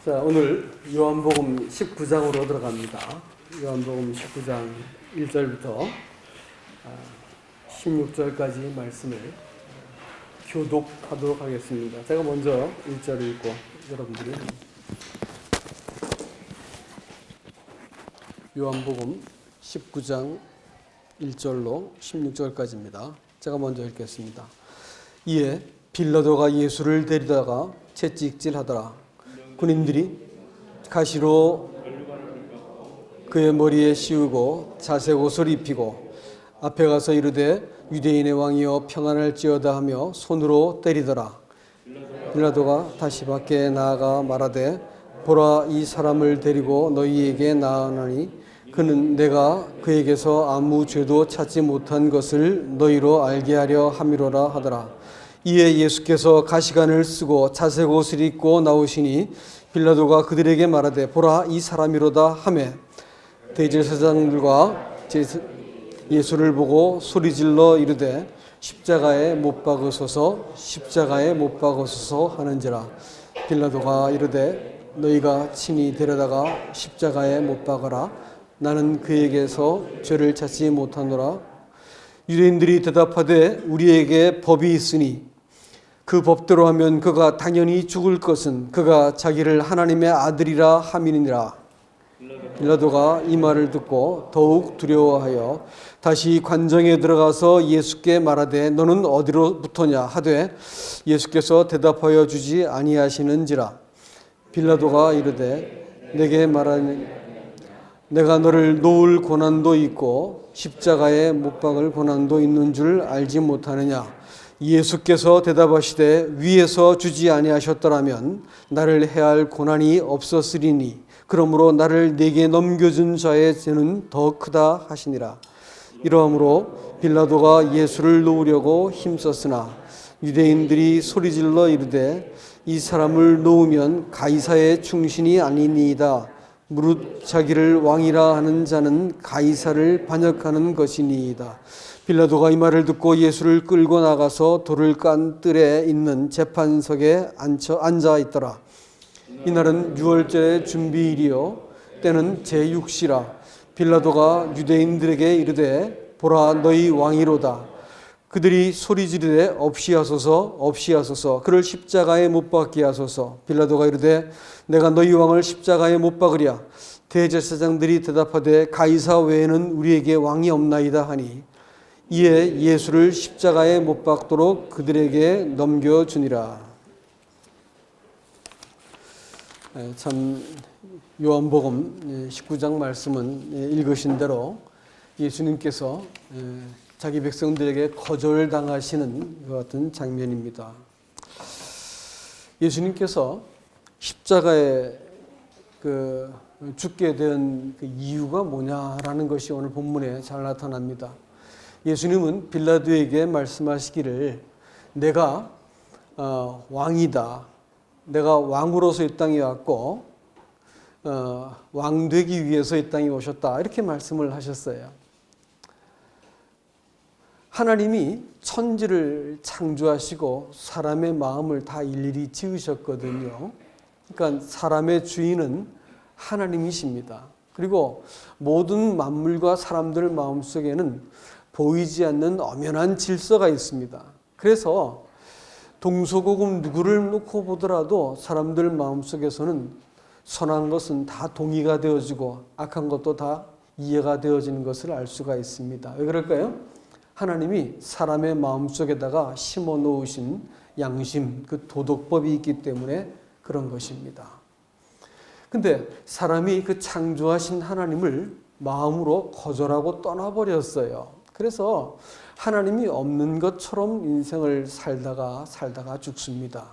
자, 오늘 요한복음 19장으로 들어갑니다. 요한복음 19장 1절부터 16절까지 말씀을 교독하도록 하겠습니다. 제가 먼저 1절을 읽고 여러분들이 요한복음 19장 1절로 16절까지입니다. 제가 먼저 읽겠습니다. 이에 빌라도가 예수를 데리다가 채찍질하더라. 군인들이 가시로 그의 머리에 씌우고 자색 옷을 입히고 앞에 가서 이르되 유대인의 왕이여 평안할지어다 하며 손으로 때리더라. 빌라도가 다시 밖에 나아가 말하되 보라, 이 사람을 데리고 너희에게 나아나니 그는 내가 그에게서 아무 죄도 찾지 못한 것을 너희로 알게 하려 함이로라 하더라. 이에 예수께서 가시관을 쓰고 자색 옷을 입고 나오시니 빌라도가 그들에게 말하되 보라, 이 사람이로다 하매 대제사장들과 예수를 보고 소리질러 이르되 십자가에 못 박으소서, 십자가에 못 박으소서 하는지라. 빌라도가 이르되 너희가 친히 데려다가 십자가에 못 박아라. 나는 그에게서 죄를 찾지 못하노라. 유대인들이 대답하되 우리에게 법이 있으니 그 법대로 하면 그가 당연히 죽을 것은 그가 자기를 하나님의 아들이라 함이니라. 빌라도가 이 말을 듣고 더욱 두려워하여 다시 관정에 들어가서 예수께 말하되 너는 어디로부터냐 하되 예수께서 대답하여 주지 아니하시는지라. 빌라도가 이르되 내게 말하니 내가 너를 놓을 고난도 있고 십자가에 못 박을 고난도 있는 줄 알지 못하느냐. 예수께서 대답하시되 위에서 주지 아니하셨더라면 나를 해할 고난이 없었으리니 그러므로 나를 네게 넘겨준 자의 죄는 더 크다 하시니라. 이러므로 빌라도가 예수를 놓으려고 힘썼으나 유대인들이 소리질러 이르되 이 사람을 놓으면 가이사의 충신이 아니니이다. 무릇 자기를 왕이라 하는 자는 가이사를 반역하는 것이니이다. 빌라도가 이 말을 듣고 예수를 끌고 나가서 돌을 깐 뜰에 있는 재판석에 앉아 있더라. 이날은 유월절의 준비일이요 때는 제6시라. 빌라도가 유대인들에게 이르되 보라, 너희 왕이로다. 그들이 소리 지르되 없이 하소서, 없이 하소서. 그를 십자가에 못 박게 하소서. 빌라도가 이르되 내가 너희 왕을 십자가에 못 박으랴. 대제사장들이 대답하되 가이사 외에는 우리에게 왕이 없나이다 하니 이에 예수를 십자가에 못 박도록 그들에게 넘겨주니라. 참 요한복음 19장 말씀은 읽으신 대로 예수님께서 자기 백성들에게 거절당하시는 것 같은 장면입니다. 예수님께서 십자가에 죽게 된 그 이유가 뭐냐라는 것이 오늘 본문에 잘 나타납니다. 예수님은 빌라도에게 말씀하시기를 내가 왕이다. 내가 왕으로서 이 땅에 왔고 왕 되기 위해서 이 땅에 오셨다. 이렇게 말씀을 하셨어요. 하나님이 천지를 창조하시고 사람의 마음을 다 일일이 지으셨거든요. 그러니까 사람의 주인은 하나님이십니다. 그리고 모든 만물과 사람들 마음속에는 보이지 않는 엄연한 질서가 있습니다. 그래서 동서고금 누구를 놓고 보더라도 사람들 마음속에서는 선한 것은 다 동의가 되어지고 악한 것도 다 이해가 되어지는 것을 알 수가 있습니다. 왜 그럴까요? 하나님이 사람의 마음속에다가 심어 놓으신 양심, 그 도덕법이 있기 때문에 그런 것입니다. 근데 사람이 그 창조하신 하나님을 마음으로 거절하고 떠나버렸어요. 그래서 하나님이 없는 것처럼 인생을 살다가 죽습니다.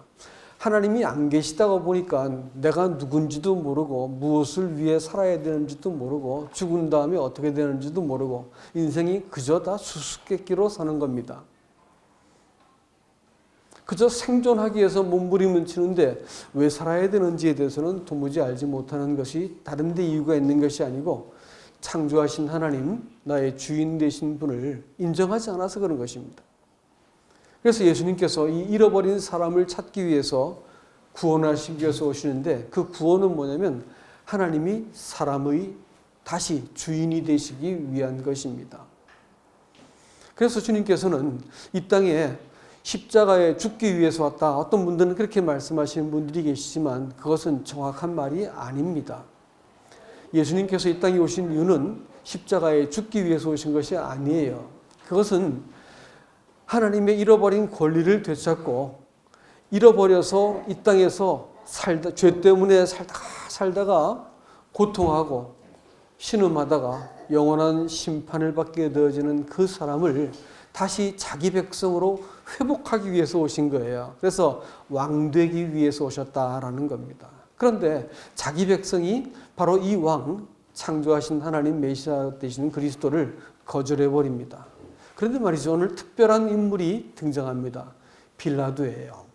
하나님이 안 계시다가 보니까 내가 누군지도 모르고 무엇을 위해 살아야 되는지도 모르고 죽은 다음에 어떻게 되는지도 모르고 인생이 그저 다 수수께끼로 사는 겁니다. 그저 생존하기 위해서 몸부림을 치는데 왜 살아야 되는지에 대해서는 도무지 알지 못하는 것이 다른 데 이유가 있는 것이 아니고 창조하신 하나님, 나의 주인 되신 분을 인정하지 않아서 그런 것입니다. 그래서 예수님께서 이 잃어버린 사람을 찾기 위해서 구원하시기 위해서 오시는데 그 구원은 뭐냐면 하나님이 사람의 다시 주인이 되시기 위한 것입니다. 그래서 주님께서는 이 땅에 십자가에 죽기 위해서 왔다. 어떤 분들은 그렇게 말씀하시는 분들이 계시지만 그것은 정확한 말이 아닙니다. 예수님께서 이 땅에 오신 이유는 십자가에 죽기 위해서 오신 것이 아니에요. 그것은 하나님의 잃어버린 권리를 되찾고 잃어버려서 이 땅에서 죄 때문에 살다가 고통하고 신음하다가 영원한 심판을 받게 되어지는 그 사람을 다시 자기 백성으로 회복하기 위해서 오신 거예요. 그래서 왕되기 위해서 오셨다라는 겁니다. 그런데 자기 백성이 바로 이 왕, 창조하신 하나님 메시아 되시는 그리스도를 거절해버립니다. 그런데 말이죠, 오늘 특별한 인물이 등장합니다. 빌라도예요.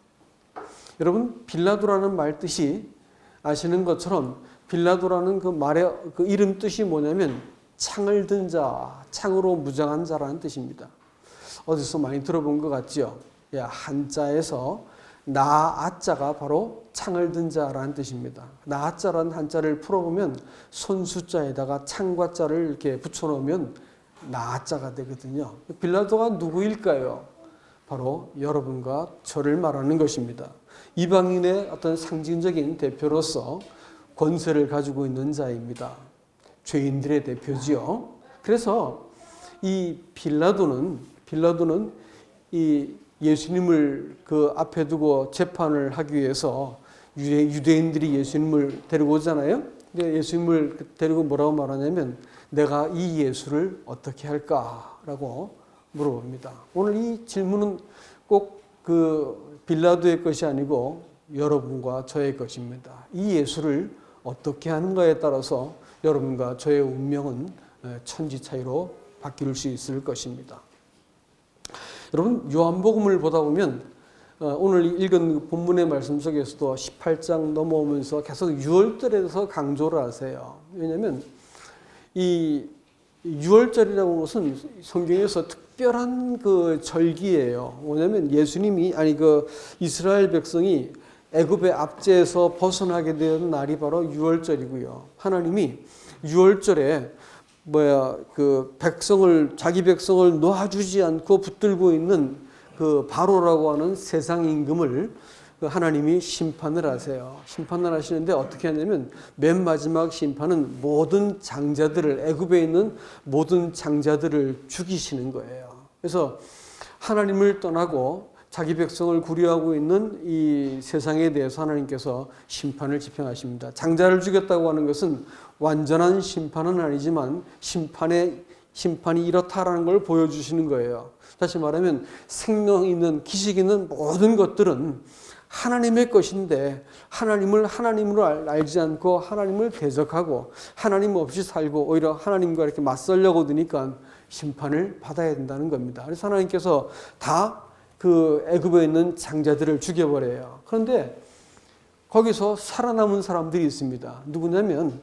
여러분, 빌라도라는 말 뜻이 아시는 것처럼 빌라도라는 그 말의 그 이름 뜻이 뭐냐면 창을 든 자, 창으로 무장한 자라는 뜻입니다. 어디서 많이 들어본 것 같죠? 한자에서 나아자가 바로 창을 든 자라는 뜻입니다. 나아자라는 한자를 풀어보면 손수자에다가 창과 자를 이렇게 붙여놓으면 나아자가 되거든요. 빌라도가 누구일까요? 바로 여러분과 저를 말하는 것입니다. 이방인의 어떤 상징적인 대표로서 권세를 가지고 있는 자입니다. 죄인들의 대표지요. 그래서 이 빌라도는 이 예수님을 그 앞에 두고 재판을 하기 위해서 유대인들이 예수님을 데리고 오잖아요. 근데 예수님을 데리고 뭐라고 말하냐면 내가 이 예수를 어떻게 할까라고 물어봅니다. 오늘 이 질문은 꼭 그 빌라도의 것이 아니고 여러분과 저의 것입니다. 이 예수를 어떻게 하는가에 따라서 여러분과 저의 운명은 천지 차이로 바뀔 수 있을 것입니다. 여러분, 요한복음을 보다 보면 오늘 읽은 본문의 말씀 속에서도 18장 넘어오면서 계속 6월절에 대해서 강조를 하세요. 왜냐하면 이 6월절이라고 하는 것은 성경에서 특별한 그 절기예요. 뭐냐면 예수님이 그 이스라엘 백성이 애굽의 압제에서 벗어나게 된 날이 바로 6월절이고요. 하나님이 6월절에 그 자기 백성을 놓아주지 않고 붙들고 있는 그 바로라고 하는 세상 임금을 하나님이 심판을 하세요. 심판을 하시는데 어떻게 하냐면 맨 마지막 심판은 모든 장자들을, 애굽에 있는 모든 장자들을 죽이시는 거예요. 그래서 하나님을 떠나고 자기 백성을 구려하고 있는 이 세상에 대해서 하나님께서 심판을 집행하십니다. 장자를 죽였다고 하는 것은 완전한 심판은 아니지만 심판이 이렇다라는 걸 보여주시는 거예요. 다시 말하면 생명 있는, 기식 있는 모든 것들은 하나님의 것인데 하나님을 하나님으로 알지 않고 하나님을 대적하고 하나님 없이 살고 오히려 하나님과 이렇게 맞서려고 드니까 심판을 받아야 된다는 겁니다. 그래서 하나님께서 다 그 애굽에 있는 장자들을 죽여버려요. 그런데 거기서 살아남은 사람들이 있습니다. 누구냐면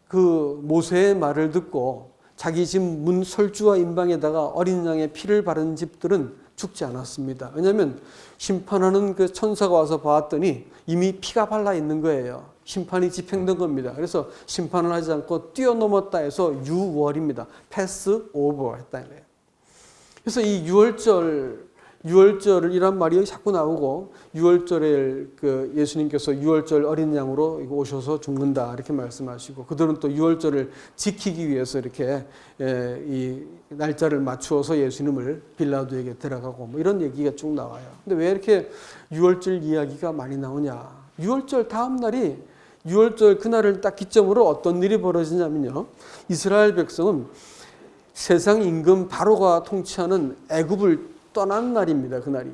그 모세의 말을 듣고 자기 집 문 설주와 임방에다가 어린 양의 피를 바른 집들은 죽지 않았습니다. 왜냐하면 심판하는 그 천사가 와서 봤더니 이미 피가 발라 있는 거예요. 심판이 집행된 겁니다. 그래서 심판을 하지 않고 뛰어넘었다 해서 유월입니다. 패스 오버 했다는 거예요. 그래서 이 유월절이란 말이 자꾸 나오고 6월절에 그 예수님께서 6월절 어린 양으로 오셔서 죽는다 이렇게 말씀하시고 그들은 또 6월절을 지키기 위해서 이렇게 이 날짜를 맞추어서 예수님을 빌라도에게 데려가고 뭐 이런 얘기가 쭉 나와요. 근데 왜 이렇게 6월절 이야기가 많이 나오냐? 6월절 다음 날이 6월절 그날을 딱 기점으로 어떤 일이 벌어지냐면요. 이스라엘 백성은 세상 임금 바로가 통치하는 애굽을 떠난 날입니다. 그날이.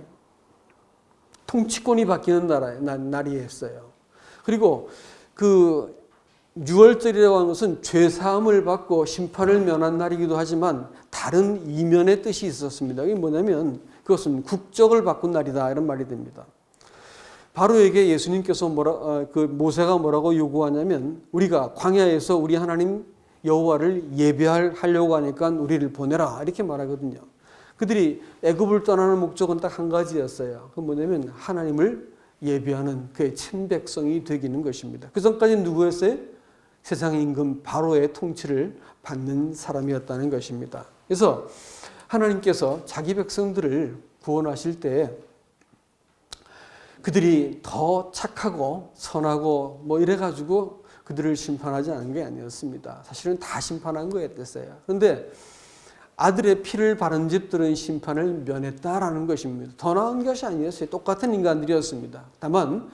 통치권이 바뀌는 날이었어요. 그리고 그 6월절이라고 하는 것은 죄사함을 받고 심판을 면한 날이기도 하지만 다른 이면의 뜻이 있었습니다. 이게 뭐냐면 그것은 국적을 바꾼 날이다 이런 말이 됩니다. 바로에게 예수님께서 모세가 뭐라고 요구하냐면 우리가 광야에서 우리 하나님 여호와를 예배하려고 하니까 우리를 보내라 이렇게 말하거든요. 그들이 애굽을 떠나는 목적은 딱 한 가지였어요. 그 뭐냐면 하나님을 예비하는 그의 친 백성이 되기는 것입니다. 그 전까지 누구였어요? 세상 임금 바로의 통치를 받는 사람이었다는 것입니다. 그래서 하나님께서 자기 백성들을 구원하실 때 그들이 더 착하고 선하고 뭐 이래가지고 그들을 심판하지 않은 게 아니었습니다. 사실은 다 심판한 거였어요. 그런데 아들의 피를 바른 집들은 심판을 면했다라는 것입니다. 더 나은 것이 아니었어요. 똑같은 인간들이었습니다. 다만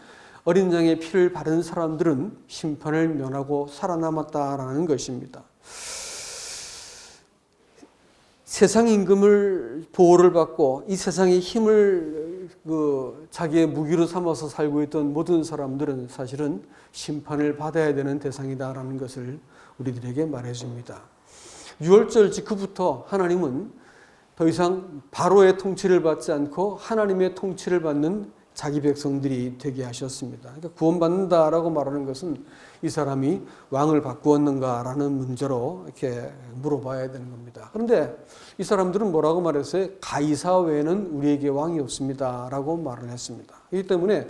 어린 양의 피를 바른 사람들은 심판을 면하고 살아남았다라는 것입니다. 세상 임금을 보호를 받고 이 세상의 힘을 자기의 무기로 삼아서 살고 있던 모든 사람들은 사실은 심판을 받아야 되는 대상이다라는 것을 우리들에게 말해줍니다. 6월절 직후부터 하나님은 더 이상 바로의 통치를 받지 않고 하나님의 통치를 받는 자기 백성들이 되게 하셨습니다. 그러니까 구원받는다라고 말하는 것은 이 사람이 왕을 바꾸었는가라는 문제로 이렇게 물어봐야 되는 겁니다. 그런데 이 사람들은 뭐라고 말했어요? 가이사 외에는 우리에게 왕이 없습니다라고 말을 했습니다. 그렇기 때문에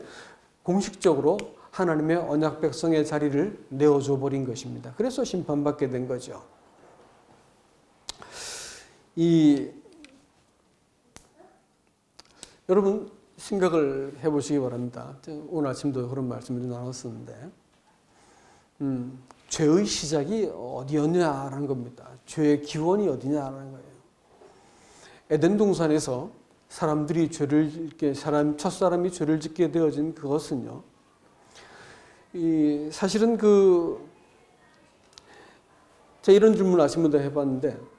공식적으로 하나님의 언약 백성의 자리를 내어줘 버린 것입니다. 그래서 심판받게 된 거죠. 여러분 생각을 해보시기 바랍니다. 오늘 아침도 그런 말씀을 나눴었는데 죄의 시작이 어디였냐라는 겁니다. 죄의 기원이 어디냐라는 거예요. 에덴 동산에서 첫사람이 죄를 짓게 되어진 그것은요. 사실은 제가 이런 질문을 아침부터 해봤는데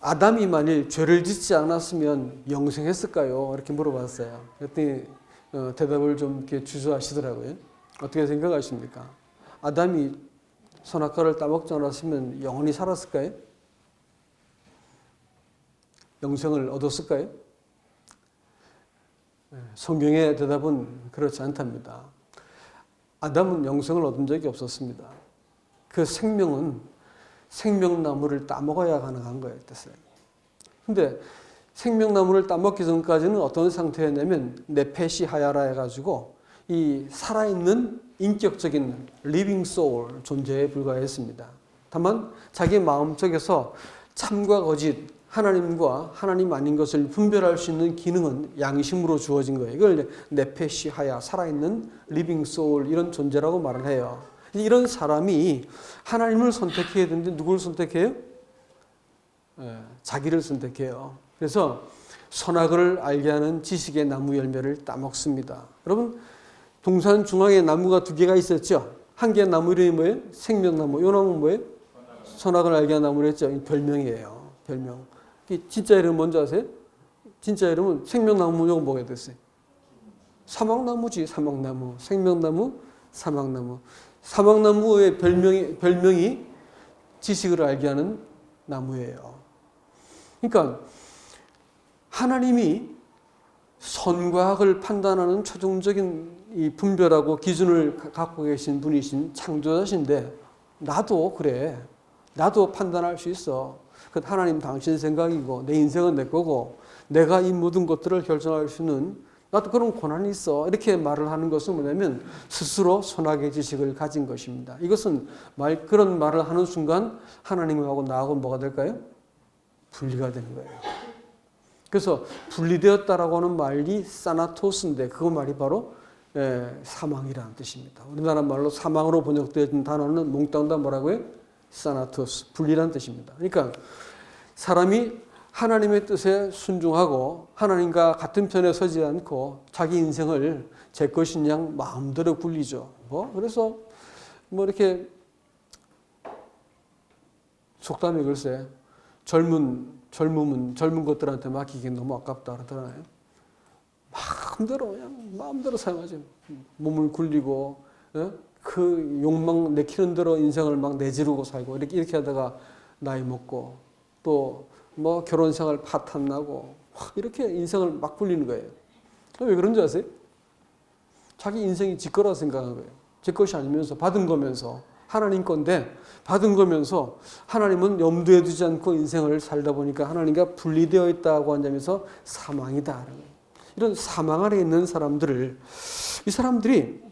아담이 만일 죄를 짓지 않았으면 영생했을까요? 이렇게 물어봤어요. 그랬더니 대답을 좀 이렇게 주저하시더라고요. 어떻게 생각하십니까? 아담이 선악과를 따먹지 않았으면 영원히 살았을까요? 영생을 얻었을까요? 성경의 대답은 그렇지 않답니다. 아담은 영생을 얻은 적이 없었습니다. 그 생명은 생명나무를 따먹어야 가능한 거였어요. 근데 생명나무를 따먹기 전까지는 어떤 상태였냐면 네페시 하야라 해가지고 이 살아있는 인격적인 리빙 소울 존재에 불과했습니다. 다만 자기 마음속에서 참과 거짓, 하나님과 하나님 아닌 것을 분별할 수 있는 기능은 양심으로 주어진 거예요. 이걸 네페시 하야, 살아있는 리빙 소울 이런 존재라고 말을 해요. 이런 사람이 하나님을 선택해야 되는데 누구를 선택해요? 자기를 선택해요. 그래서 선악을 알게 하는 지식의 나무 열매를 따먹습니다. 여러분 동산 중앙에 나무가 두 개가 있었죠. 한 개의 나무 이름이 뭐예요? 생명나무. 이 나무는 뭐예요? 선악을 알게 하는 나무를 했죠. 별명이에요. 별명. 진짜 이름 뭔지 아세요? 진짜 이름은 생명나무 이거 뭐가 됐어요? 사막나무지. 사막나무. 생명나무, 사막나무. 사막나무의 별명이 지식을 알게 하는 나무예요. 그러니까 하나님이 선과 악을 판단하는 최종적인 이 분별하고 기준을 갖고 계신 분이신 창조자신데 나도 그래. 나도 판단할 수 있어. 그 하나님 당신 생각이고 내 인생은 내 거고 내가 이 모든 것들을 결정할 수 있는 나도 그런 권한이 있어. 이렇게 말을 하는 것은 뭐냐면 스스로 선악의 지식을 가진 것입니다. 이것은 그런 말을 하는 순간 하나님하고 나하고 뭐가 될까요? 분리가 되는 거예요. 그래서 분리되었다라고 하는 말이 사나토스인데 그 말이 바로 사망이라는 뜻입니다. 우리나라 말로 사망으로 번역되어진 단어는 몽땅 다 뭐라고요? 사나토스, 분리라는 뜻입니다. 그러니까 사람이 하나님의 뜻에 순종하고 하나님과 같은 편에 서지 않고 자기 인생을 제 것인 양 마음대로 굴리죠. 그래서 이렇게 속담이 글쎄 젊은 것들한테 맡기기엔 너무 아깝다 그러잖아요. 마음대로 사용하죠. 몸을 굴리고 그 욕망 내키는 대로 인생을 막 내지르고 살고 이렇게 하다가 나이 먹고 또 결혼 생활 파탄 나고 이렇게 인생을 막 굴리는 거예요. 왜 그런지 아세요? 자기 인생이 지 거라 생각한 거예요. 제 것이 아니면서 받은 거면서 하나님 건데 받은 거면서 하나님은 염두에 두지 않고 인생을 살다 보니까 하나님과 분리되어 있다고 한 점에서 사망이다. 이런 사망 안에 있는 사람들을, 이 사람들이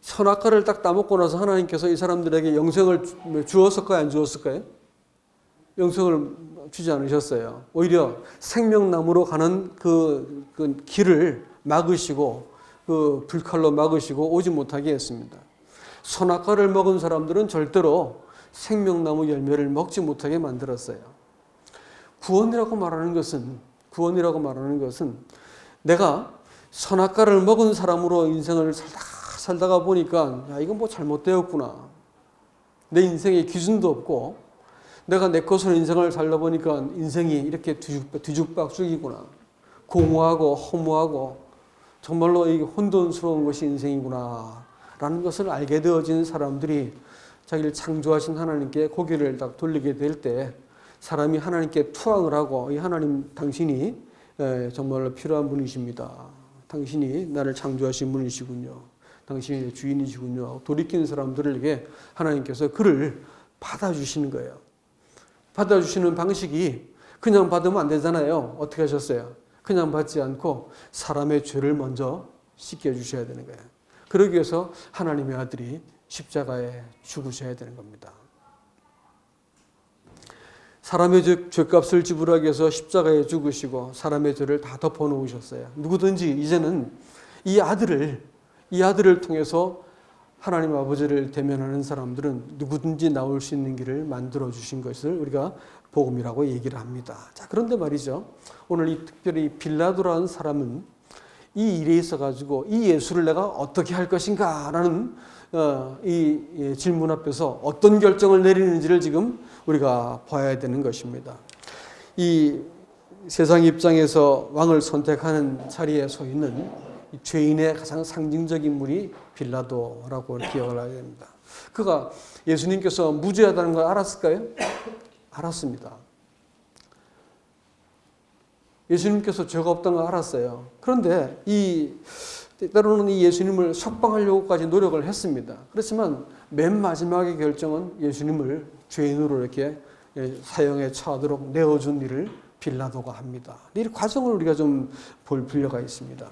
선악과를 딱 따먹고 나서 하나님께서 이 사람들에게 영생을 주었을까요? 안 주었을까요? 영생을 주지 않으셨어요. 오히려 생명나무로 가는 그 길을 막으시고 그 불칼로 막으시고 오지 못하게 했습니다. 선악과를 먹은 사람들은 절대로 생명나무 열매를 먹지 못하게 만들었어요. 구원이라고 말하는 것은 내가 선악과를 먹은 사람으로 인생을 살다가 보니까 야, 이건 뭐 잘못되었구나. 내 인생에 기준도 없고 내가 내 것으로 인생을 살다 보니까 인생이 이렇게 뒤죽박죽이구나. 공허하고 허무하고 정말로 이게 혼돈스러운 것이 인생이구나 라는 것을 알게 되어진 사람들이 자기를 창조하신 하나님께 고개를 딱 돌리게 될 때 사람이 하나님께 투항을 하고 이 하나님 당신이 정말로 필요한 분이십니다. 당신이 나를 창조하신 분이시군요. 당신이 주인이시군요. 돌이킨 사람들에게 하나님께서 그를 받아주시는 거예요. 받아주시는 방식이 그냥 받으면 안 되잖아요. 어떻게 하셨어요? 그냥 받지 않고 사람의 죄를 먼저 씻겨주셔야 되는 거예요. 그러기 위해서 하나님의 아들이 십자가에 죽으셔야 되는 겁니다. 사람의 죄값을 지불하기 위해서 십자가에 죽으시고 사람의 죄를 다 덮어놓으셨어요. 누구든지 이제는 이 아들을 통해서 하나님 아버지를 대면하는 사람들은 누구든지 나올 수 있는 길을 만들어 주신 것을 우리가 복음이라고 얘기를 합니다. 자, 그런데 말이죠. 오늘 이 특별히 빌라도라는 사람은 이 일에 있어 가지고 이 예수를 내가 어떻게 할 것인가라는 이 질문 앞에서 어떤 결정을 내리는지를 지금 우리가 봐야 되는 것입니다. 이 세상 입장에서 왕을 선택하는 자리에 서 있는 죄인의 가장 상징적인 인물이 빌라도라고 기억을 해야 됩니다. 그가 예수님께서 무죄하다는 걸 알았을까요? 알았습니다. 예수님께서 죄가 없다는 걸 알았어요. 그런데 때로는 이 예수님을 석방하려고까지 노력을 했습니다. 그렇지만 맨 마지막의 결정은 예수님을 죄인으로 이렇게 사형에 처하도록 내어준 일을 빌라도가 합니다. 이 과정을 우리가 좀 볼 필요가 있습니다.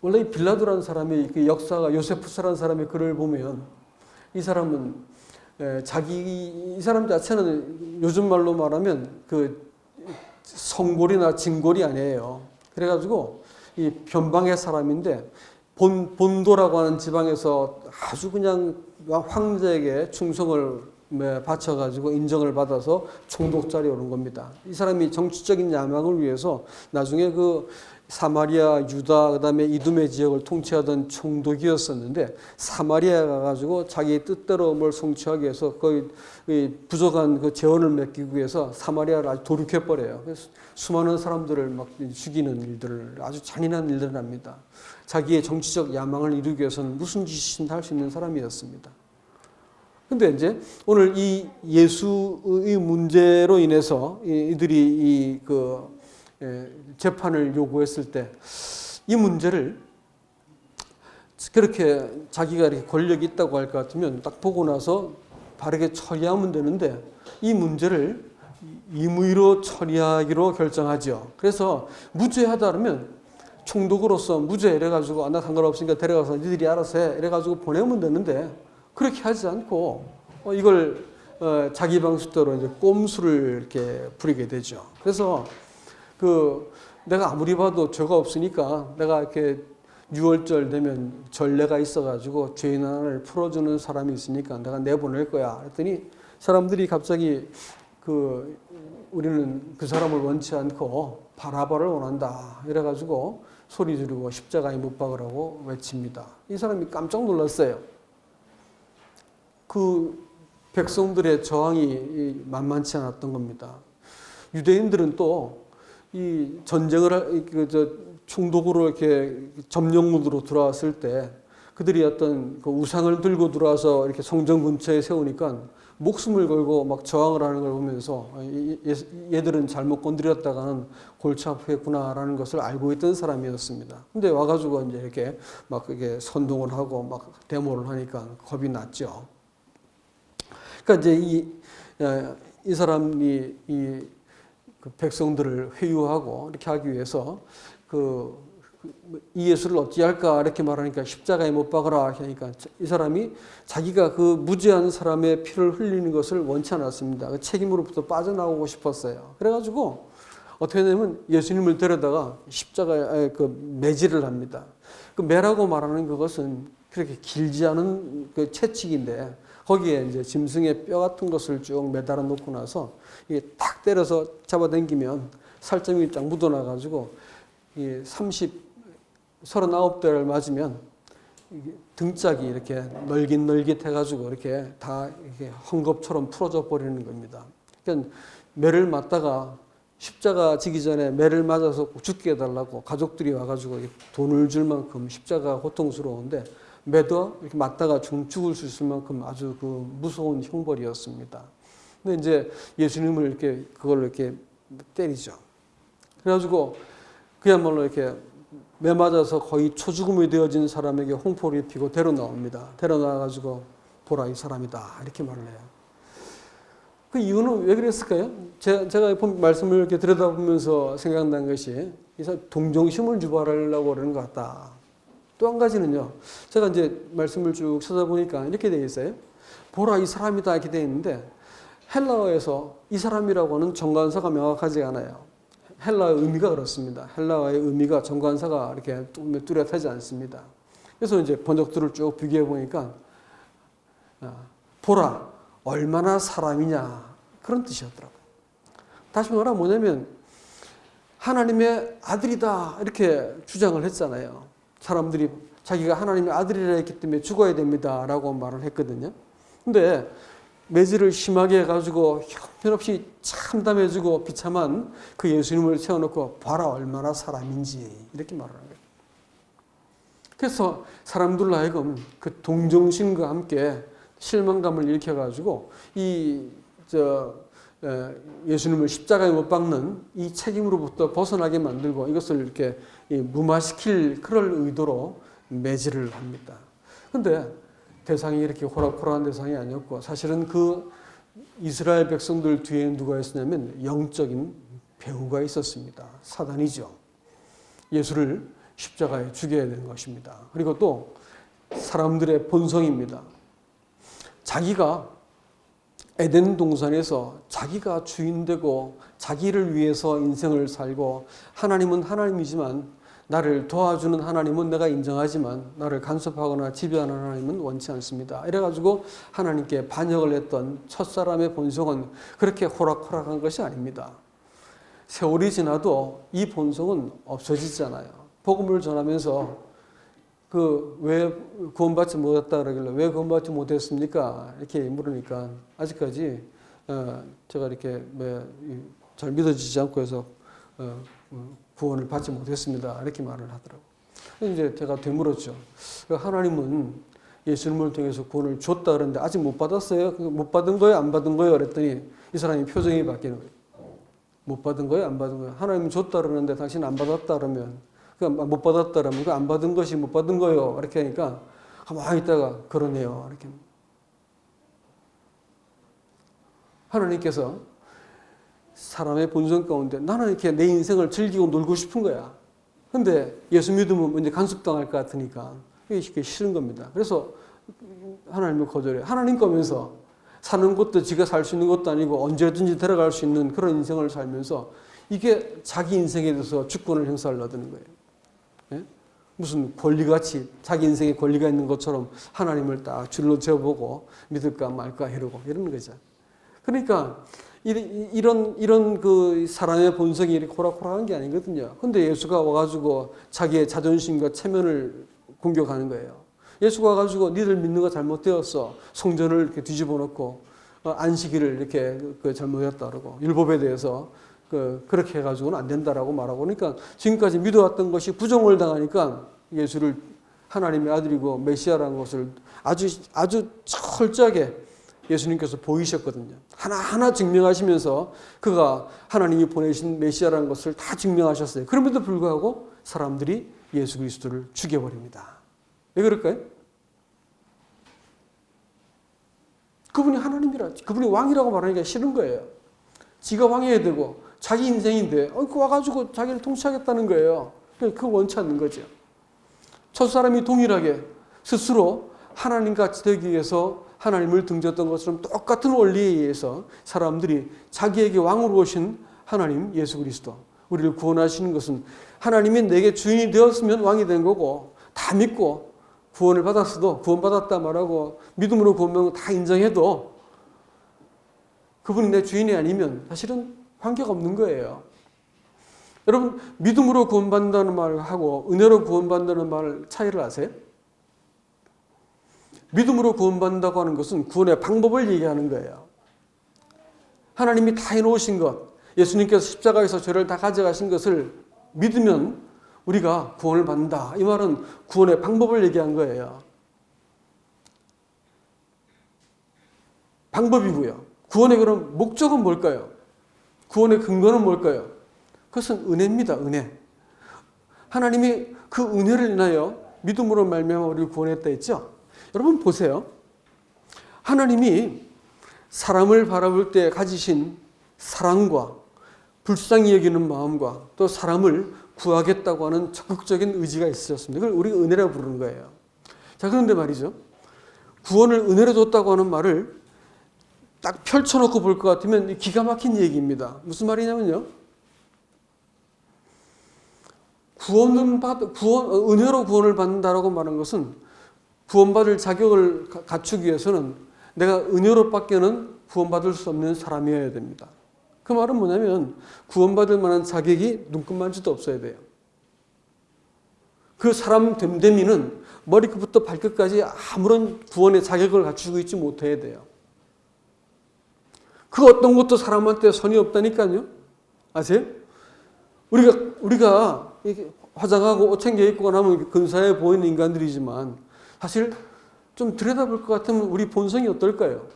원래 이 빌라도라는 사람의 그 역사가 요세푸스라는 사람의 글을 보면 이 사람은 이 사람 자체는 요즘 말로 말하면 그 성골이나 진골이 아니에요. 그래가지고 이 변방의 사람인데 본도라고 하는 지방에서 아주 그냥 황제에게 충성을 바쳐가지고 인정을 받아서 총독자리에 오른 겁니다. 이 사람이 정치적인 야망을 위해서 나중에 그 사마리아, 유다, 그다음에 이두메 지역을 통치하던 총독이었었는데 사마리아에 가가지고 자기 뜻대로 뭘 성취하기 위해서 거의 부족한 그 재원을 맡기기 위해서 사마리아를 아주 도륙해버려요. 그래서 수많은 사람들을 막 죽이는 일들을 아주 잔인한 일들을 합니다. 자기의 정치적 야망을 이루기 위해서는 무슨 짓이든 할 수 있는 사람이었습니다. 근데 이제 오늘 이 예수의 문제로 인해서 이들이 재판을 요구했을 때 이 문제를 그렇게 자기가 이렇게 권력이 있다고 할 것 같으면 딱 보고 나서 바르게 처리하면 되는데 이 문제를 임의로 처리하기로 결정하죠. 그래서 무죄하다 그러면 총독으로서 무죄 이래가지고 나 상관없으니까 데려가서 니들이 알아서 해 이래가지고 보내면 되는데 그렇게 하지 않고 이걸 자기 방식대로 이제 꼼수를 이렇게 부리게 되죠. 그래서 내가 아무리 봐도 죄가 없으니까 내가 이렇게 6월절 되면 전례가 있어가지고 죄인 하나를 풀어주는 사람이 있으니까 내가 내보낼 거야. 그랬더니 사람들이 갑자기 우리는 그 사람을 원치 않고 바라바를 원한다. 이래가지고 소리 지르고 십자가에 못 박으라고 외칩니다. 이 사람이 깜짝 놀랐어요. 그 백성들의 저항이 만만치 않았던 겁니다. 유대인들은 또 이 전쟁을 총독으로 이렇게 점령문으로 들어왔을 때 그들이 어떤 그 우상을 들고 들어와서 이렇게 성전 근처에 세우니까 목숨을 걸고 막 저항을 하는 걸 보면서 얘들은 잘못 건드렸다가는 골치 아프겠구나라는 것을 알고 있던 사람이었습니다. 근데 와가지고 이제 이렇게 막 이게 선동을 하고 막 데모를 하니까 겁이 났죠. 그러니까 이제 이 사람이 그 백성들을 회유하고 이렇게 하기 위해서 이 예수를 어찌할까 이렇게 말하니까 십자가에 못 박으라 하니까 이 사람이 자기가 그 무죄한 사람의 피를 흘리는 것을 원치 않았습니다. 그 책임으로부터 빠져나오고 싶었어요. 그래가지고 어떻게 되냐면 예수님을 데려다가 십자가에 매질을 합니다. 그 매라고 말하는 그것은 그렇게 길지 않은 그 채찍인데 거기에 이제 짐승의 뼈 같은 것을 쭉 매달아 놓고 나서 이게 탁 때려서 잡아당기면 살점이 쫙 묻어나가지고 이 39대를 맞으면 등짝이 이렇게 널깃널깃해가지고 이렇게 다 이렇게 헝겊처럼 풀어져 버리는 겁니다. 그러니까 매를 맞다가 십자가 지기 전에 매를 맞아서 죽게 해달라고 가족들이 와가지고 돈을 줄 만큼 십자가가 고통스러운데 매도 이렇게 맞다가 죽을 수 있을 만큼 아주 그 무서운 형벌이었습니다. 근데 이제 예수님을 이렇게 그걸로 이렇게 때리죠. 그래가지고 그야말로 이렇게 매 맞아서 거의 초죽음이 되어진 사람에게 홍포를 입히고 데려 나옵니다. 데려 나와가지고 보라 이 사람이다 이렇게 말을 해요. 그 이유는 왜 그랬을까요? 제가 말씀을 이렇게 들여다보면서 생각난 것이 이 사람 동정심을 유발하려고 그러는 것 같다. 또 한 가지는요. 제가 이제 말씀을 쭉 찾아보니까 이렇게 되어 있어요. 보라 이 사람이다 이렇게 되어 있는데 헬라어에서 이 사람이라고는 정관사가 명확하지 않아요. 헬라어의 의미가 그렇습니다. 헬라어의 의미가 정관사가 이렇게 뚜렷하지 않습니다. 그래서 이제 번역들을 쭉 비교해 보니까 보라 얼마나 사람이냐 그런 뜻이었더라고요. 다시 말하면 뭐냐면 하나님의 아들이다 이렇게 주장을 했잖아요. 사람들이 자기가 하나님의 아들이라 했기 때문에 죽어야 됩니다 라고 말을 했거든요. 근데 매질을 심하게 해가지고 형편없이 참담해지고 비참한 그 예수님을 세워놓고 봐라 얼마나 사람인지 이렇게 말하는 거예요. 그래서 사람들로 하여금 그 동정심과 함께 실망감을 일으켜가지고 예수님을 십자가에 못 박는 이 책임으로부터 벗어나게 만들고 이것을 이렇게 무마시킬 그럴 의도로 매질을 합니다. 그런데 대상이 이렇게 호락호락한 대상이 아니었고 사실은 그 이스라엘 백성들 뒤에 누가 있었냐면 영적인 배후가 있었습니다. 사단이죠. 예수를 십자가에 죽여야 되는 것입니다. 그리고 또 사람들의 본성입니다. 자기가 에덴 동산에서 자기가 주인되고 자기를 위해서 인생을 살고 하나님은 하나님이지만 나를 도와주는 하나님은 내가 인정하지만 나를 간섭하거나 지배하는 하나님은 원치 않습니다. 이래가지고 하나님께 반역을 했던 첫사람의 본성은 그렇게 호락호락한 것이 아닙니다. 세월이 지나도 이 본성은 없어지잖아요. 복음을 전하면서 왜 구원받지 못했다 그러길래 왜 구원받지 못했습니까? 이렇게 물으니까 아직까지 제가 이렇게 잘 믿어지지 않고 해서 구원을 받지 못했습니다. 이렇게 말을 하더라고요. 이제 제가 되물었죠. 하나님은 예수님을 통해서 구원을 줬다 그러는데 아직 못 받았어요? 못 받은 거예요? 안 받은 거예요? 그랬더니 이 사람이 표정이 바뀌는 거예요. 못 받은 거예요? 안 받은 거예요? 하나님은 줬다 그러는데 당신 안 받았다 그러면 못 받았다 그러면 안 받은 것이 못 받은 거예요. 이렇게 하니까 가만히 있다가 그러네요. 이렇게. 하나님께서 사람의 본성 가운데 나는 이렇게 내 인생을 즐기고 놀고 싶은 거야. 근데 예수 믿으면 이제 간섭당할 것 같으니까 이게 싫은 겁니다. 그래서 하나님을 거절해요. 하나님 거면서 사는 것도 지가 살 수 있는 것도 아니고 언제든지 데려갈 수 있는 그런 인생을 살면서 이게 자기 인생에 대해서 주권을 행사하려는 거예요. 예? 무슨 권리같이 자기 인생에 권리가 있는 것처럼 하나님을 딱 줄로 재어보고 믿을까 말까 이러고 이러는 거죠. 그러니까 이런 그 사람의 본성이 이렇게 호락호락한 게 아니거든요. 근데 예수가 와가지고 자기의 자존심과 체면을 공격하는 거예요. 예수가 와가지고 니들 믿는 거 잘못되었어. 성전을 이렇게 뒤집어 놓고 안식일을 이렇게 잘못했다 그러고 율법에 대해서 그렇게 해가지고는 안 된다라고 말하고 그러니까 지금까지 믿어왔던 것이 부정을 당하니까 예수를 하나님의 아들이고 메시아라는 것을 아주 철저하게 예수님께서 보이셨거든요. 하나하나 증명하시면서 그가 하나님이 보내신 메시아라는 것을 다 증명하셨어요. 그럼에도 불구하고 사람들이 예수 그리스도를 죽여버립니다. 왜 그럴까요? 그분이 하나님이라, 그분이 왕이라고 말하기가 싫은 거예요. 지가 왕해야 되고 자기 인생인데 그 와가지고 자기를 통치하겠다는 거예요. 그거 원치 않는 거죠. 첫 사람이 동일하게 스스로 하나님같이 되기 위해서 하나님을 등졌던 것처럼 똑같은 원리에 의해서 사람들이 자기에게 왕으로 오신 하나님 예수 그리스도 우리를 구원하시는 것은 하나님이 내게 주인이 되었으면 왕이 된 거고 다 믿고 구원을 받았어도 구원받았다 말하고 믿음으로 구원받는 거 다 인정해도 그분이 내 주인이 아니면 사실은 관계가 없는 거예요. 여러분 믿음으로 구원받는다는 말하고 은혜로 구원받는다는 말 차이를 아세요? 믿음으로 구원받는다고 하는 것은 구원의 방법을 얘기하는 거예요. 하나님이 다 해놓으신 것, 예수님께서 십자가에서 죄를 다 가져가신 것을 믿으면 우리가 구원을 받는다. 이 말은 구원의 방법을 얘기한 거예요. 방법이고요. 구원의 그런 목적은 뭘까요? 구원의 근거는 뭘까요? 그것은 은혜입니다. 은혜. 하나님이 그 은혜를 인하여 믿음으로 말미암아 우리를 구원했다 했죠. 여러분 보세요. 하나님이 사람을 바라볼 때 가지신 사랑과 불쌍히 여기는 마음과 또 사람을 구하겠다고 하는 적극적인 의지가 있으셨습니다. 그걸 우리가 은혜라고 부르는 거예요. 자, 그런데 말이죠. 구원을 은혜로 줬다고 하는 말을 딱 펼쳐놓고 볼 것 같으면 기가 막힌 얘기입니다. 무슨 말이냐면요. 은혜로 구원을 받는다라고 말하는 것은 구원받을 자격을 갖추기 위해서는 내가 은혜로밖에는 구원받을 수 없는 사람이어야 됩니다. 그 말은 뭐냐면 구원받을 만한 자격이 눈끝만치도 없어야 돼요. 그 사람 됨됨이는 머리끝부터 발끝까지 아무런 구원의 자격을 갖추고 있지 못해야 돼요. 그 어떤 것도 사람한테 선이 없다니까요. 아세요? 우리가 화장하고 옷 챙겨 입고 나면 근사해 보이는 인간들이지만 사실 좀 들여다볼 것 같으면 우리 본성이 어떨까요?